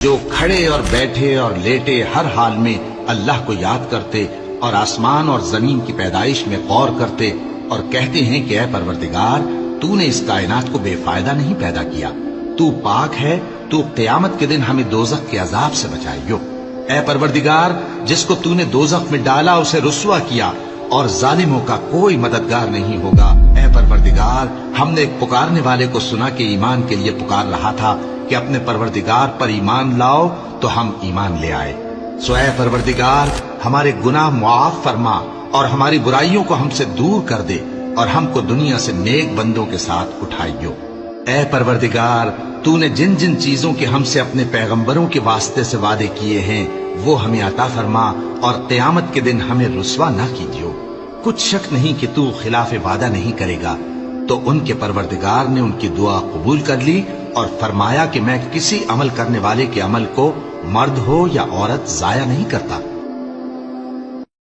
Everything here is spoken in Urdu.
جو کھڑے اور بیٹھے اور لیٹے ہر حال میں اللہ کو یاد کرتے اور آسمان اور زمین کی پیدائش میں غور کرتے اور کہتے ہیں کہ اے پروردگار تو نے اس کائنات کو بے فائدہ نہیں پیدا کیا، تو پاک ہے، تو قیامت کے دن ہمیں دوزخ کے عذاب سے بچائیو۔ اے پروردگار جس کو تو نے دوزخ میں ڈالا اسے رسوا کیا اور ظالموں کا کوئی مددگار نہیں ہوگا۔ اے پروردگار ہم نے ایک پکارنے والے کو سنا کہ ایمان کے لیے پکار رہا تھا کہ اپنے پروردگار پر ایمان لاؤ، تو ہم ایمان لے آئے۔ سو اے پروردگار ہمارے گناہ معاف فرما اور ہماری برائیوں کو ہم سے دور کر دے اور ہم کو دنیا سے نیک بندوں کے ساتھ اٹھائیو۔ اے پروردگار تو نے جن جن چیزوں کے ہم سے اپنے پیغمبروں کے واسطے سے وعدے کیے ہیں وہ ہمیں عطا فرما اور قیامت کے دن ہمیں رسوا نہ کیجیو۔ کچھ شک نہیں کہ تو خلاف وعدہ نہیں کرے گا۔ تو ان کے پروردگار نے ان کی دعا قبول کر لی اور فرمایا کہ میں کسی عمل کرنے والے کے عمل کو مرد ہو یا عورت ضائع نہیں کرتا۔